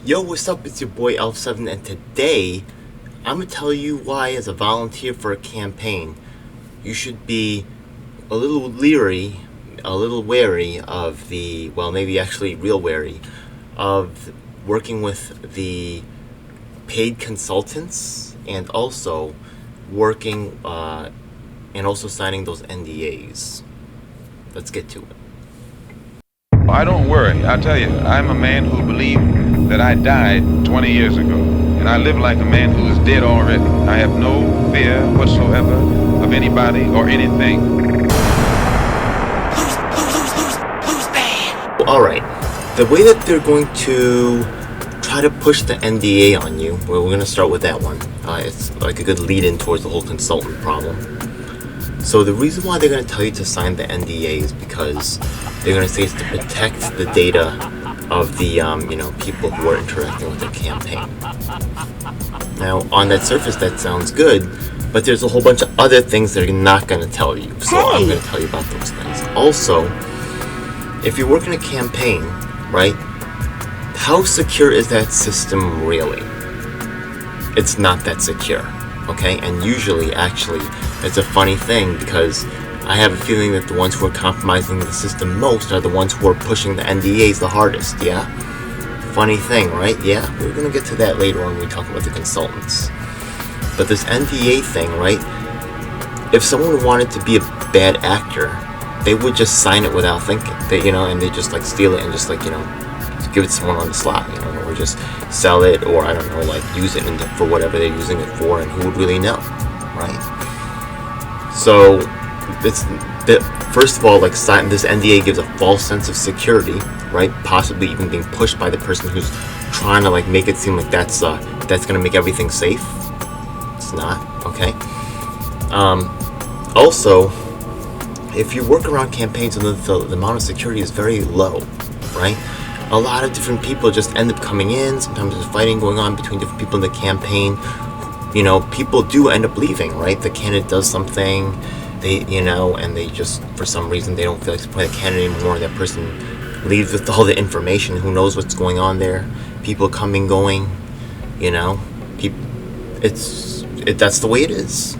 Yo, what's up? It's your boy Elf7, and today I'm gonna tell you why, as a volunteer for a campaign, you should be a little leery, a little wary of maybe actually real wary of working with the paid consultants and also working and also signing those NDAs. Let's get to it. I don't worry. I tell you, I'm a man who believed that I died 20 years ago, and I live like a man who is dead already. I have no fear whatsoever of anybody or anything. Who's bad? Alright, the way that they're going to try to push the NDA on you, well, we're going to start with that one. It's like a good lead-in towards the whole consultant problem. So the reason why they're going to tell you to sign the NDA is because they're going to say it's to protect the data of the people who are interacting with the campaign. Now, on that surface, that sounds good, but there's a whole bunch of other things that are not going to tell you. So I'm going to tell you about those things. Also, if you're working a campaign, right, how secure is that system really? It's not that secure, okay? And usually, actually, it's a funny thing because I have a feeling that the ones who are compromising the system most are the ones who are pushing the NDAs the hardest, yeah? Funny thing, right? Yeah, we're going to get to that later when we talk about the consultants. But this NDA thing, right? If someone wanted to be a bad actor, they would just sign it without thinking, and they just steal it and just give it to someone on the slot, or just sell it, or I don't know, use it for whatever they're using it for, and who would really know, right? So, first of all, this NDA gives a false sense of security, right? Possibly even being pushed by the person who's trying to make it seem like that's gonna make everything safe. It's not, okay? Also, if you work around campaigns, the amount of security is very low, right? A lot of different people just end up coming in. Sometimes there's fighting going on between different people in the campaign. People do end up leaving, right? The candidate does something, and they just, for some reason, they don't feel like supporting the candidate anymore. That person leaves with all the information. Who knows what's going on there? People coming, going, that's the way it is.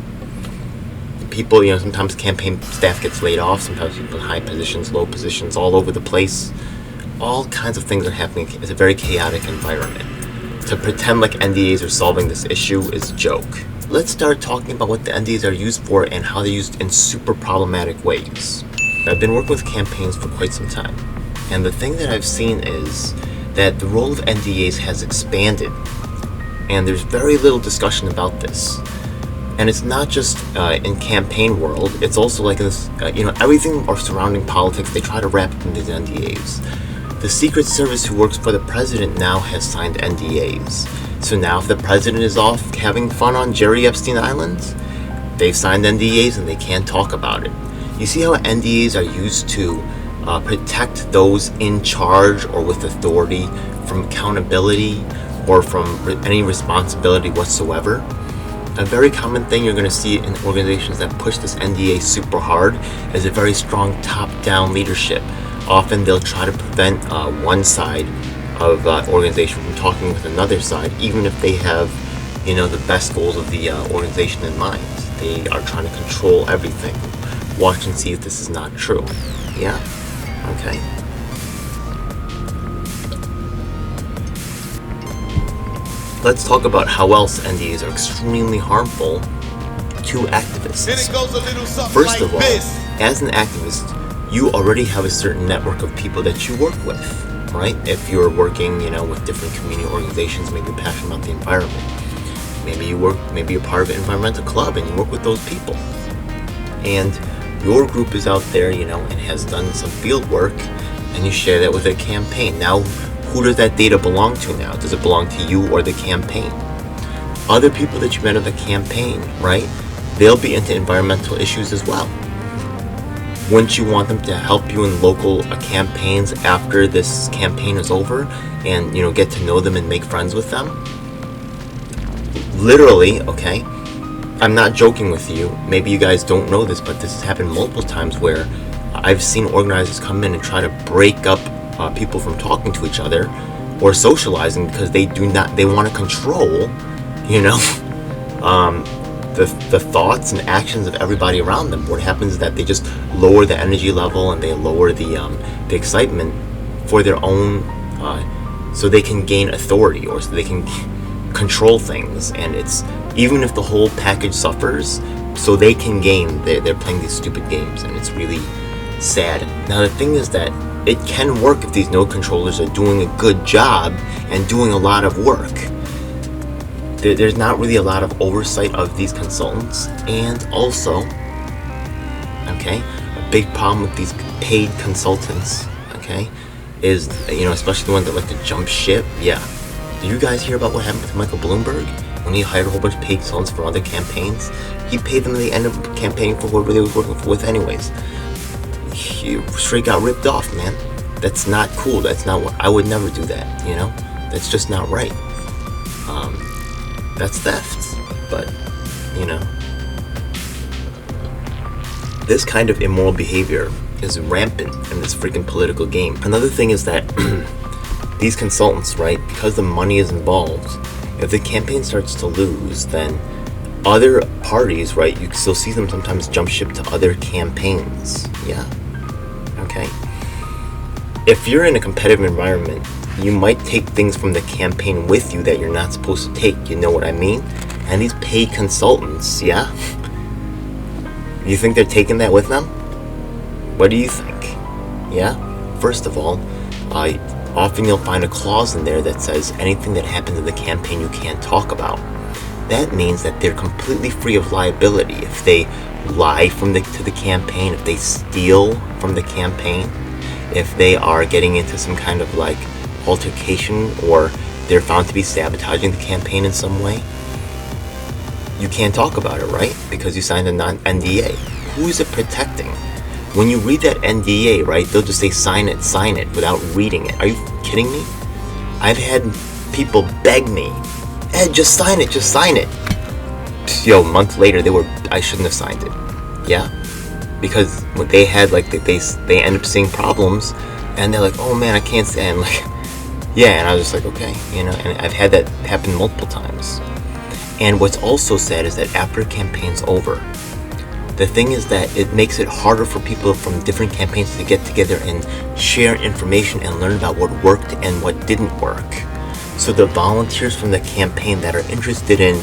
People, sometimes campaign staff gets laid off. Sometimes people in high positions, low positions, all over the place. All kinds of things are happening. It's a very chaotic environment. To pretend like NDAs are solving this issue is a joke. Let's start talking about what the NDAs are used for and how they're used in super problematic ways. I've been working with campaigns for quite some time, and the thing that I've seen is that the role of NDAs has expanded, and there's very little discussion about this. And it's not just in campaign world, it's also in this, everything surrounding politics, they try to wrap it into the NDAs. The Secret Service who works for the president now has signed NDAs. So now if the president is off having fun on Jerry Epstein Island, they've signed NDAs and they can't talk about it. You see how NDAs are used to protect those in charge or with authority from accountability or from any responsibility whatsoever? A very common thing you're going to see in organizations that push this NDA super hard is a very strong top-down leadership. Often they'll try to prevent one side of organization from talking with another side, even if they have, the best goals of the organization in mind. They are trying to control everything. Watch and see if this is not true. Yeah? Okay. Let's talk about how else NDAs are extremely harmful to activists. First of all, as an activist, you already have a certain network of people that you work with, right? If you're working, with different community organizations, maybe you're passionate about the environment. Maybe you're part of an environmental club and you work with those people. And your group is out there, and has done some field work, and you share that with a campaign. Now, who does that data belong to now? Does it belong to you or the campaign? Other people that you met on the campaign, right? They'll be into environmental issues as well. Wouldn't you want them to help you in local campaigns after this campaign is over and, get to know them and make friends with them? Literally, okay? I'm not joking with you. Maybe you guys don't know this, but this has happened multiple times where I've seen organizers come in and try to break up people from talking to each other or socializing because they want to control, you know, the thoughts and actions of everybody around them. What happens is that they just lower the energy level and they lower the excitement for their own, so they can gain authority or so they can control things. And it's, even if the whole package suffers, so they can gain, they're playing these stupid games, and it's really sad. Now the thing is that it can work if these node controllers are doing a good job and doing a lot of work. There's not really a lot of oversight of these consultants. And also, okay, a big problem with these paid consultants, okay, is, you know, especially the ones that like to jump ship. Yeah, did you guys hear about what happened with Michael Bloomberg when he hired a whole bunch of paid consultants for other campaigns? He paid them at the end of the campaign for whoever they was working with anyways. He straight got ripped off, man. That's not cool. That's not what I would never do that, you know? That's just not right. That's theft. But, you know, this kind of immoral behavior is rampant in this freaking political game. Another thing is that these consultants, right, because the money is involved, if the campaign starts to lose, then other parties, right, you still see them sometimes jump ship to other campaigns. Yeah. Okay. If you're in a competitive environment, you might take things from the campaign with you that you're not supposed to take. You know what I mean? And these paid consultants, yeah? You think they're taking that with them? What do you think? Yeah? First of all, often you'll find a clause in there that says anything that happens in the campaign you can't talk about. That means that they're completely free of liability if they lie to the campaign, if they steal from the campaign, if they are getting into some kind of like altercation, or they're found to be sabotaging the campaign in some way. You can't talk about it, right? Because you signed a NDA. Who is it protecting? When you read that NDA, right, they'll just say sign it without reading it. Are you kidding me? I've had people beg me, Ed, just sign it. Yo, a month later, I shouldn't have signed it. Yeah? Because when they had, like, they end up seeing problems, and they're like, oh man, I can't stand, like, yeah, and I was just like, okay, you know, and I've had that happen multiple times. And what's also sad is that after a campaign's over, the thing is that it makes it harder for people from different campaigns to get together and share information and learn about what worked and what didn't work. So the volunteers from the campaign that are interested in,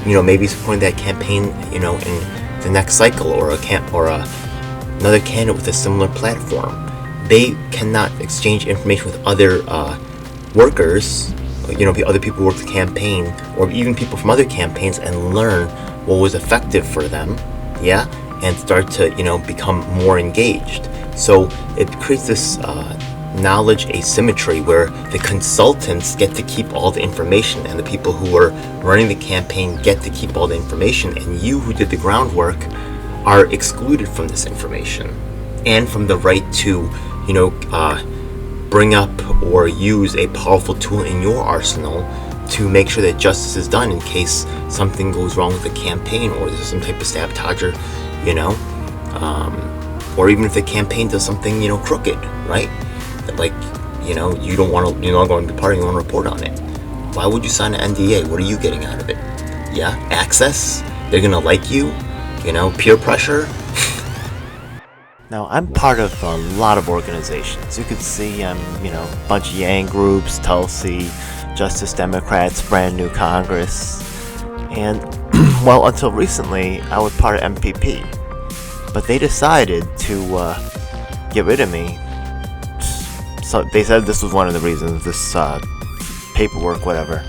you know, maybe supporting that campaign, you know, in the next cycle, or another candidate with a similar platform, they cannot exchange information with other workers, you know, other people who work the campaign, or even people from other campaigns, and learn what was effective for them, yeah, and start to, you know, become more engaged. So it creates this knowledge asymmetry where the consultants get to keep all the information and the people who are running the campaign get to keep all the information, and you who did the groundwork are excluded from this information and from the right to, you know, bring up or use a powerful tool in your arsenal to make sure that justice is done in case something goes wrong with the campaign, or there's some type of sabotage, you know, or even if the campaign does something, you know, crooked, right? That, like, you know, you're not going to be part of it, you want to report on it. Why would you sign an NDA? What are you getting out of it? Yeah, access? They're gonna like you? You know, peer pressure? Now, I'm part of a lot of organizations. You could see I'm, you know, a bunch of Yang groups, Tulsi, Justice Democrats, Brand New Congress. And, well, until recently, I was part of MPP. But they decided to get rid of me. So they said this was one of the reasons, this paperwork, whatever.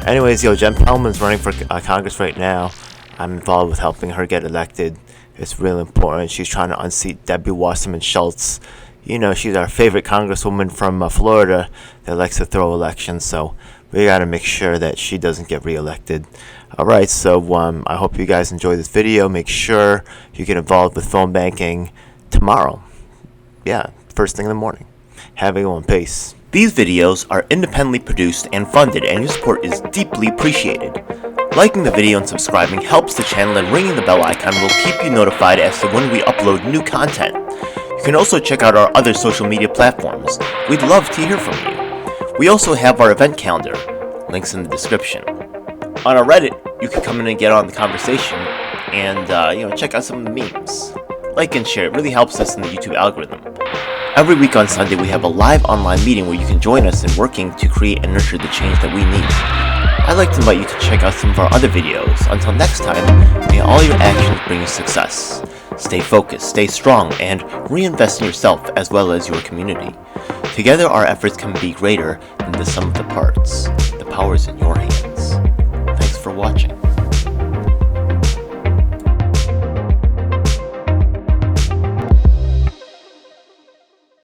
Anyways, Jen Pellman's running for Congress right now. I'm involved with helping her get elected. It's really important. She's trying to unseat Debbie Wasserman Schultz. You know, she's our favorite congresswoman from Florida that likes to throw elections, so we got to make sure that she doesn't get reelected. Alright, so I hope you guys enjoy this video. Make sure you get involved with phone banking tomorrow. Yeah, first thing in the morning. Have a good one. Peace. These videos are independently produced and funded, and your support is deeply appreciated. Liking the video and subscribing helps the channel, and ringing the bell icon will keep you notified as to when we upload new content. You can also check out our other social media platforms. We'd love to hear from you. We also have our event calendar, links in the description. On our Reddit, you can come in and get on the conversation and check out some of the memes. Like and share, it really helps us in the YouTube algorithm. Every week on Sunday, we have a live online meeting where you can join us in working to create and nurture the change that we need. I'd like to invite you to check out some of our other videos. Until next time, may all your actions bring you success. Stay focused, stay strong, and reinvest in yourself as well as your community. Together, our efforts can be greater than the sum of the parts.